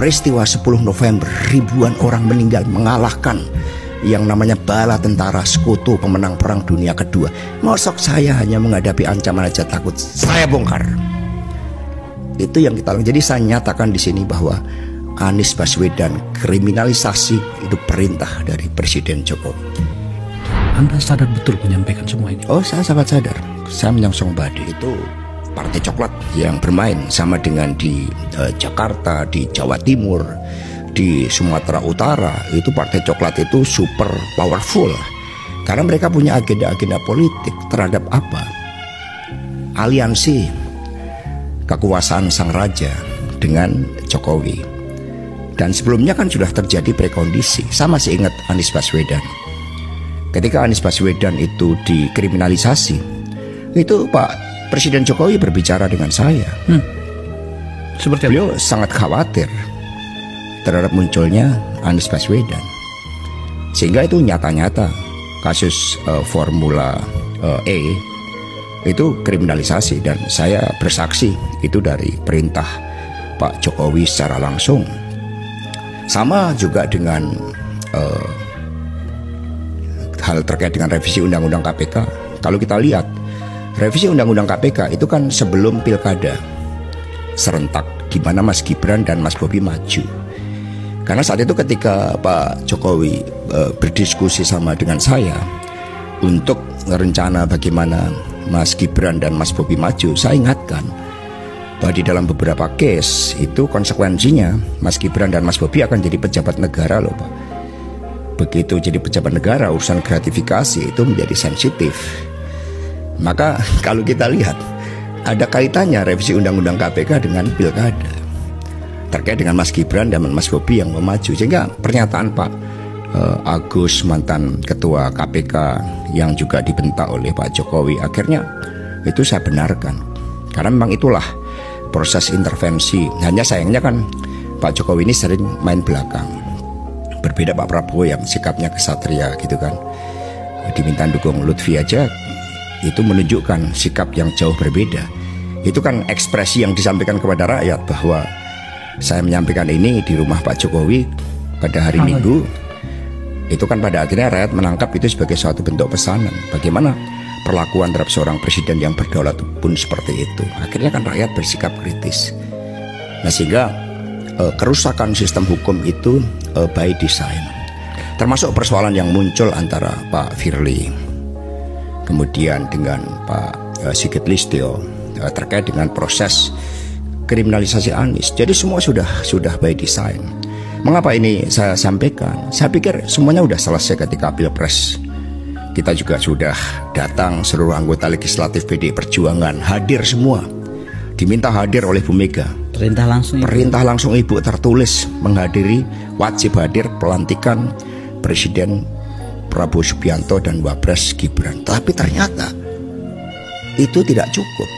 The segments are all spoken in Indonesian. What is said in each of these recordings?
peristiwa 10 November, ribuan orang meninggal mengalahkan yang namanya bala tentara sekutu pemenang perang dunia kedua. Mosok saya hanya menghadapi ancaman aja takut, saya bongkar. Itu yang kita lakukan. Jadi saya nyatakan di sini bahwa Anies Baswedan kriminalisasi itu perintah dari Presiden Jokowi. Anda sadar betul menyampaikan semua ini? Oh, saya sangat sadar. Saya menyongsong badai. Itu Partai Coklat yang bermain sama dengan di Jakarta, di Jawa Timur, di Sumatera Utara. Itu Partai Coklat itu super powerful karena mereka punya agenda-agenda politik terhadap apa? Aliansi kekuasaan sang raja dengan Jokowi. Dan sebelumnya kan sudah terjadi prekondisi. Saya masih ingat Anies Baswedan. Ketika Anies Baswedan itu dikriminalisasi, itu Pak Presiden Jokowi berbicara dengan saya. Seperti beliau sangat khawatir terhadap munculnya Anies Baswedan. Sehingga itu nyata-nyata kasus Formula E itu kriminalisasi, dan saya bersaksi itu dari perintah Pak Jokowi secara langsung. Sama juga dengan hal terkait dengan revisi Undang-Undang KPK. Kalau kita lihat revisi Undang-Undang KPK itu kan sebelum pilkada serentak di mana Mas Gibran dan Mas Bobi maju. Karena saat itu ketika Pak Jokowi berdiskusi sama dengan saya untuk rencana bagaimana Mas Gibran dan Mas Bobi maju, saya ingatkan bahwa di dalam beberapa case itu konsekuensinya Mas Gibran dan Mas Bobi akan jadi pejabat negara loh Pak. Begitu jadi pejabat negara, urusan gratifikasi itu menjadi sensitif. Maka kalau kita lihat ada kaitannya revisi Undang-Undang KPK dengan pilkada terkait dengan Mas Gibran dan Mas Bobi yang memaju. Sehingga pernyataan Pak Agus, mantan ketua KPK yang juga dibentak oleh Pak Jokowi, akhirnya itu saya benarkan. Karena memang itulah proses intervensi. Hanya sayangnya kan Pak Jokowi ini sering main belakang. Berbeda Pak Prabowo yang sikapnya kesatria gitu kan. Diminta dukung Lutfi aja itu menunjukkan sikap yang jauh berbeda. Itu kan ekspresi yang disampaikan kepada rakyat bahwa saya menyampaikan ini di rumah Pak Jokowi pada hari Minggu. Itu kan pada akhirnya rakyat menangkap itu sebagai suatu bentuk pesanan. Bagaimana perlakuan terhadap seorang presiden yang berdaulat pun seperti itu. Akhirnya kan rakyat bersikap kritis. Nah sehingga kerusakan sistem hukum itu by design. Termasuk persoalan yang muncul antara Pak Firly kemudian dengan Pak Sigit Listio terkait dengan proses kriminalisasi Anies. Jadi semua sudah by design. Mengapa ini saya sampaikan? Saya pikir semuanya sudah selesai ketika Pilpres. Kita juga sudah datang, seluruh anggota legislatif PDI Perjuangan hadir semua. Diminta hadir oleh Bu Mega. Perintah langsung Ibu tertulis menghadiri, wajib hadir pelantikan Presiden Prabowo Subianto dan Wapres Gibran. Tapi ternyata itu tidak cukup.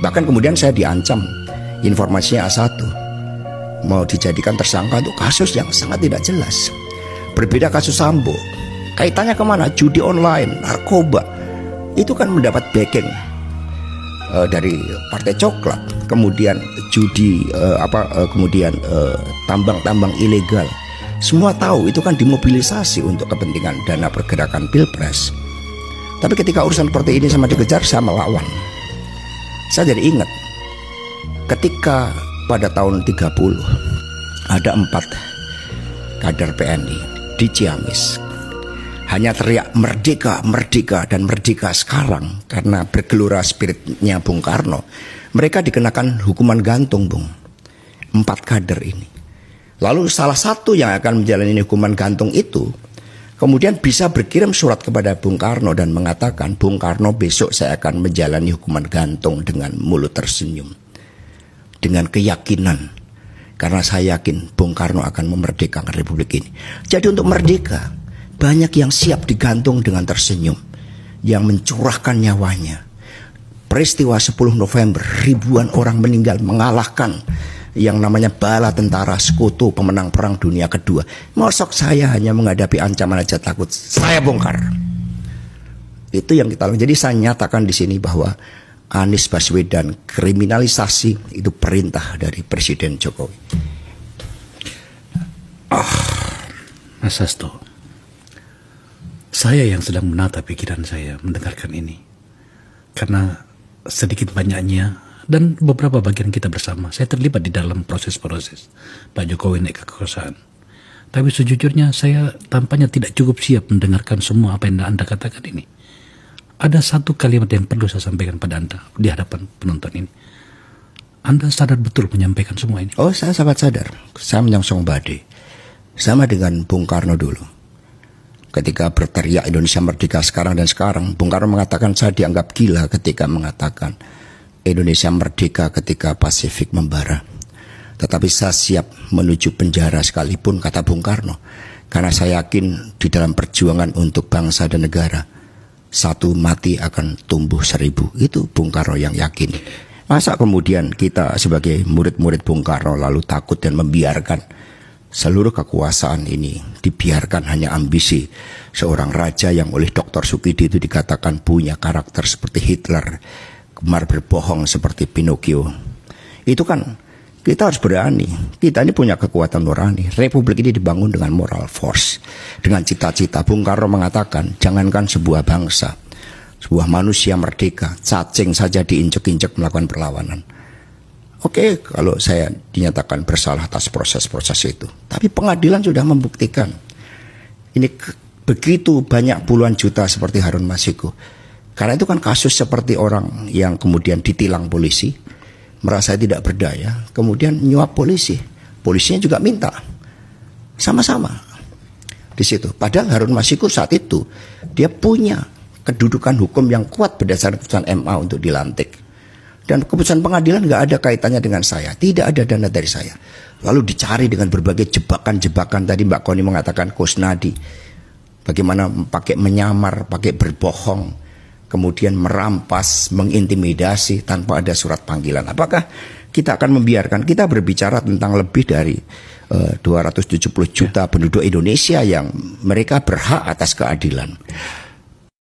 Bahkan kemudian saya diancam, informasinya A1 mau dijadikan tersangka untuk kasus yang sangat tidak jelas. Berbeda kasus Sambo, kaitannya kemana? Judi online, narkoba. Itu kan mendapat backing dari Partai Coklat, kemudian judi kemudian tambang-tambang ilegal. Semua tahu itu kan dimobilisasi untuk kepentingan dana pergerakan Pilpres. Tapi ketika urusan seperti ini sama dikejar, saya melawan. Saya jadi ingat ketika pada tahun 30 ada 4 kader PNI di Ciamis hanya teriak merdeka, merdeka, dan merdeka sekarang karena bergelora spiritnya Bung Karno. Mereka dikenakan hukuman gantung, Bung. 4 kader ini. Lalu salah satu yang akan menjalani hukuman gantung itu kemudian bisa berkirim surat kepada Bung Karno dan mengatakan, Bung Karno, besok saya akan menjalani hukuman gantung dengan mulut tersenyum, dengan keyakinan, karena saya yakin Bung Karno akan memerdekakan Republik ini. Jadi untuk merdeka banyak yang siap digantung dengan tersenyum, yang mencurahkan nyawanya. Peristiwa 10 November, ribuan orang meninggal mengalahkan yang namanya bala tentara sekutu pemenang perang dunia kedua. Mosok saya hanya menghadapi ancaman aja takut, saya bongkar. Itu yang kita lakukan. Jadi saya nyatakan di sini bahwa Anies Baswedan kriminalisasi itu perintah dari Presiden Jokowi. Mas Hasto, saya yang sedang menata pikiran saya mendengarkan ini. Karena sedikit banyaknya dan beberapa bagian kita bersama, saya terlibat di dalam proses-proses Pak Jokowi naik kekuasaan. Tapi sejujurnya saya tampaknya tidak cukup siap mendengarkan semua apa yang Anda katakan ini. Ada satu kalimat yang perlu saya sampaikan pada Anda di hadapan penonton ini. Anda sadar betul menyampaikan semua ini? Oh, saya sangat sadar. Saya menyongsong badai. Sama dengan Bung Karno dulu. Ketika berteriak Indonesia merdeka sekarang dan sekarang, Bung Karno mengatakan saya dianggap gila ketika mengatakan Indonesia merdeka ketika Pasifik membara. Tetapi saya siap menuju penjara sekalipun, kata Bung Karno. Karena saya yakin di dalam perjuangan untuk bangsa dan negara, satu mati akan tumbuh 1000. Itu Bung Karno yang yakin. Masa kemudian kita sebagai murid-murid Bung Karno lalu takut dan membiarkan seluruh kekuasaan ini dibiarkan hanya ambisi seorang raja yang oleh Dr. Sukidi itu dikatakan punya karakter seperti Hitler, gemar berbohong seperti Pinocchio. Itu kan kita harus berani. Kita ini punya kekuatan nurani. Republik ini dibangun dengan moral force, dengan cita-cita. Bung Karno mengatakan, jangankan sebuah bangsa, sebuah manusia merdeka, cacing saja diinjek-injek melakukan perlawanan. Oke, kalau saya dinyatakan bersalah atas proses-proses itu. Tapi pengadilan sudah membuktikan. Ini begitu banyak puluhan juta seperti Harun Masiku. Karena itu kan kasus seperti orang yang kemudian ditilang polisi, merasa tidak berdaya, kemudian nyuap polisi. Polisinya juga minta. Sama-sama. Di situ. Padahal Harun Masiku saat itu, dia punya kedudukan hukum yang kuat berdasarkan keputusan MA untuk dilantik. Dan keputusan pengadilan nggak ada kaitannya dengan saya. Tidak ada dana dari saya. Lalu dicari dengan berbagai jebakan-jebakan. Tadi Mbak Koni mengatakan Kusnadi. Bagaimana pakai menyamar, pakai berbohong. Kemudian merampas, mengintimidasi tanpa ada surat panggilan. Apakah kita akan membiarkan? Kita berbicara tentang lebih dari 270 juta penduduk Indonesia yang mereka berhak atas keadilan.